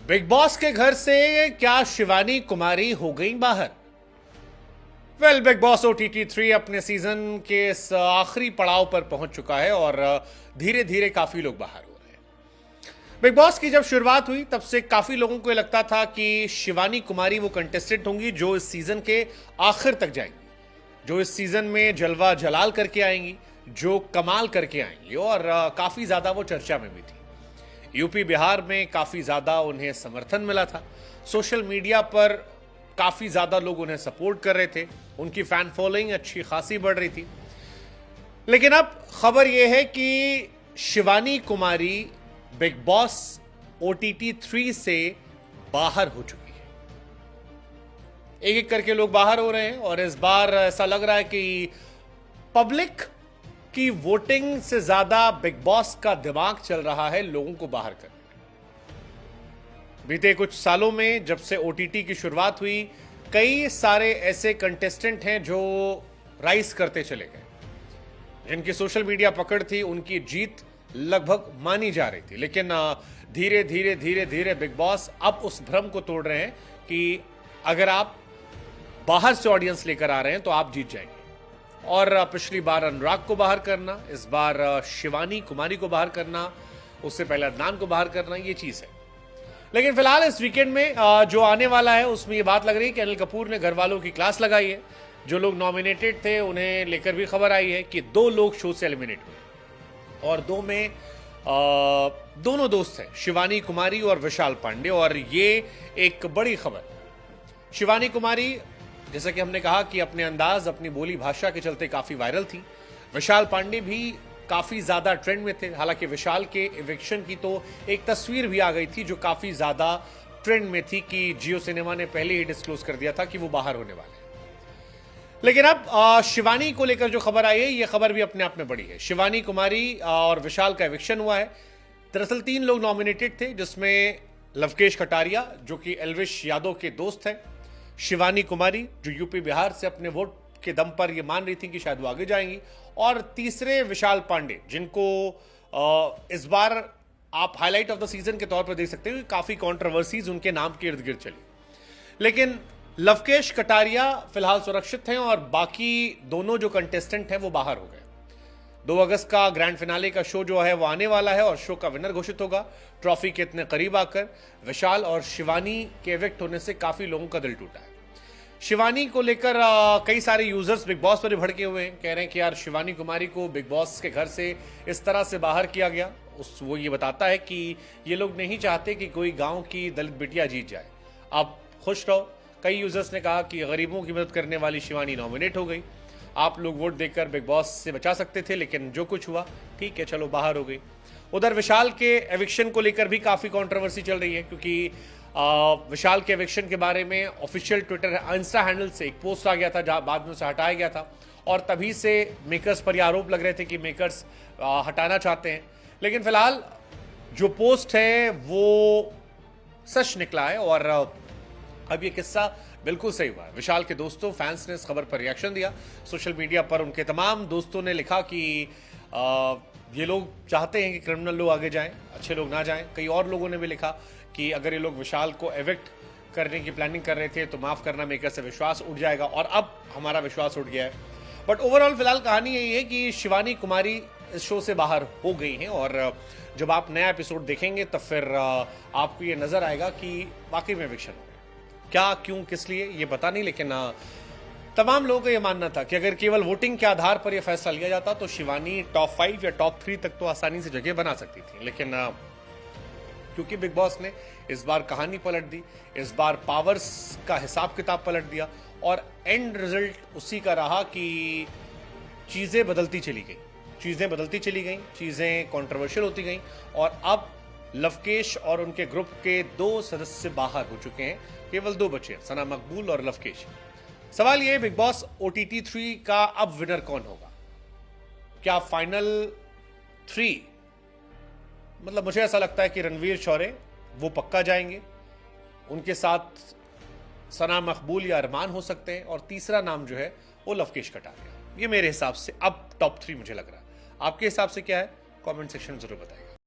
Big boss के घर से क्या शिवानी कुमारी हो गई बाहर? बिग बॉस OTT 3 अपने सीजन के इस आखिरी पड़ाव पर पहुंच चुका है और धीरे धीरे काफी लोग बाहर हो रहे हैं। बिग बॉस की जब शुरुआत हुई तब से काफी लोगों को लगता था कि शिवानी कुमारी वो कंटेस्टेंट होंगी जो इस सीजन के आखिर तक जाएंगी, जो इस सीजन में जलवा जलाल करके आएंगी, जो कमाल करके आएंगी और काफी ज्यादा वो चर्चा में भी थी। यूपी बिहार में काफी ज्यादा उन्हें समर्थन मिला था, सोशल मीडिया पर काफी ज्यादा लोग उन्हें सपोर्ट कर रहे थे, उनकी फैन फॉलोइंग अच्छी खासी बढ़ रही थी। लेकिन अब खबर यह है कि Shivani Kumari big boss OTT 3 से बाहर हो चुकी है। एक एक करके लोग बाहर हो रहे हैं और इस बार ऐसा लग रहा है कि पब्लिक की वोटिंग से ज्यादा बिग बॉस का दिमाग चल रहा है लोगों को बाहर करने में। बीते कुछ सालों में जब से OTT की शुरुआत हुई, कई सारे ऐसे कंटेस्टेंट हैं जो राइज करते चले गए, जिनकी सोशल मीडिया पकड़ थी, उनकी जीत लगभग मानी जा रही थी। लेकिन धीरे धीरे धीरे धीरे बिग बॉस अब उस भ्रम को तोड़ रहे हैं कि अगर आप बाहर से ऑडियंस लेकर आ रहे हैं तो आप जीत जाएंगे। और पिछली बार अनुराग को बाहर करना, इस बार शिवानी कुमारी को बाहर करना, उससे पहले अदनान को बाहर करना, ये चीज है। लेकिन फिलहाल इस वीकेंड में जो आने वाला है उसमें ये बात लग रही है कि अनिल कपूर ने घर वालों की क्लास लगाई है। जो लोग नॉमिनेटेड थे उन्हें लेकर भी खबर आई है कि 2 लोग शो से एलिमिनेट हुए और 2 में दोनों दोस्त हैं, शिवानी कुमारी और विशाल पांडे। और ये एक बड़ी खबर। शिवानी कुमारी, जैसा कि हमने कहा कि अपने अंदाज, अपनी बोली भाषा के चलते काफी वायरल थी। विशाल पांडे भी काफी ज्यादा ट्रेंड में थे। हालांकि विशाल के इविक्शन की तो एक तस्वीर भी आ गई थी जो काफी ज्यादा ट्रेंड में थी कि जियो सिनेमा ने पहले ही डिस्क्लोज कर दिया था कि वो बाहर होने वाले हैं। लेकिन अब शिवानी को लेकर जो खबर आई है, ये खबर भी अपने आप में बड़ी है। शिवानी कुमारी और विशाल का इविक्शन हुआ है। दरअसल 3 लोग नॉमिनेटेड थे, जिसमें लवकेश कटारिया जो कि एल्विश यादव के दोस्त हैं, शिवानी कुमारी जो यूपी बिहार से अपने वोट के दम पर ये मान रही थी कि शायद वो आगे जाएंगी, और तीसरे विशाल पांडे, जिनको इस बार आप हाईलाइट ऑफ द सीजन के तौर पर देख सकते हो, काफी कंट्रोवर्सीज उनके नाम के इर्द गिर्द चली। लेकिन लवकेश कटारिया फिलहाल सुरक्षित हैं और बाकी दोनों जो कंटेस्टेंट हैं वो बाहर हो गए। 2 अगस्त का ग्रैंड फिनाले का शो जो है वो आने वाला है और शो का विनर घोषित होगा। ट्रॉफी के इतने करीब आकर विशाल और शिवानी के इविक्ट होने से काफी लोगों का दिल टूटा है। शिवानी को लेकर कई सारे यूजर्स बिग बॉस पर भड़के हुए हैं, कह रहे हैं कि यार शिवानी कुमारी को बिग बॉस के घर से इस तरह से बाहर किया गया। वो ये बताता है कि ये लोग नहीं चाहते कि कोई गांव की दलित बिटिया जीत जाए, आप खुश रहो। कई यूजर्स ने कहा कि गरीबों की मदद करने वाली शिवानी नॉमिनेट हो गई, आप लोग वोट देकर बिग बॉस से बचा सकते थे, लेकिन जो कुछ हुआ ठीक है, चलो बाहर हो गई। उधर विशाल के एविक्शन को लेकर भी काफी कंट्रोवर्सी चल रही है, क्योंकि विशाल के एविक्शन के बारे में ऑफिशियल ट्विटर इंस्टा हैंडल से एक पोस्ट आ गया था, जहां बाद में उसे हटाया गया था और तभी से मेकर्स पर यह आरोप लग रहे थे कि मेकर्स हटाना चाहते हैं। लेकिन फिलहाल जो पोस्ट है वो सच निकला है और अब ये किस्सा बिल्कुल सही हुआ है। विशाल के दोस्तों, फैंस ने इस खबर पर रिएक्शन दिया। सोशल मीडिया पर उनके तमाम दोस्तों ने लिखा कि ये लोग चाहते हैं कि क्रिमिनल लोग आगे जाएं, अच्छे लोग ना जाएं। कई और लोगों ने भी लिखा कि अगर ये लोग विशाल को एविक्ट करने की प्लानिंग कर रहे थे तो माफ करना, मेकर से विश्वास उठ जाएगा, और अब हमारा विश्वास उठ गया है। बट ओवरऑल फिलहाल कहानी यही है कि शिवानी कुमारी इस शो से बाहर हो गई हैं और जब आप नया एपिसोड देखेंगे तो फिर आपको ये नजर आएगा कि वाकई में एविक्शन हो गया। क्या, क्यों, किस लिए ये पता नहीं, लेकिन तमाम लोगों का यह मानना था कि अगर केवल वोटिंग के आधार पर यह फैसला लिया जाता तो शिवानी टॉप 5 या टॉप 3 तक तो आसानी से जगह बना सकती थी। लेकिन क्योंकि बिग बॉस ने इस बार कहानी पलट दी, इस बार पावर्स का हिसाब किताब पलट दिया और एंड रिजल्ट उसी का रहा कि चीजें बदलती चली गई, चीजें कंट्रोवर्शियल होती गई और अब लवकेश और उनके ग्रुप के 2 सदस्य बाहर हो चुके हैं, केवल 2 बचे, सना मकबूल और लवकेश। सवाल यह, बिग बॉस OTT 3 का अब विनर कौन होगा? क्या फाइनल 3, मतलब मुझे ऐसा लगता है कि रणवीर शौर्य वो पक्का जाएंगे, उनके साथ सना मकबूल या अरमान हो सकते हैं और तीसरा नाम जो है वो लवकेश कटारिया। ये मेरे हिसाब से अब टॉप 3 मुझे लग रहा है। आपके हिसाब से क्या है? कमेंट सेक्शन में जरूर बताइए।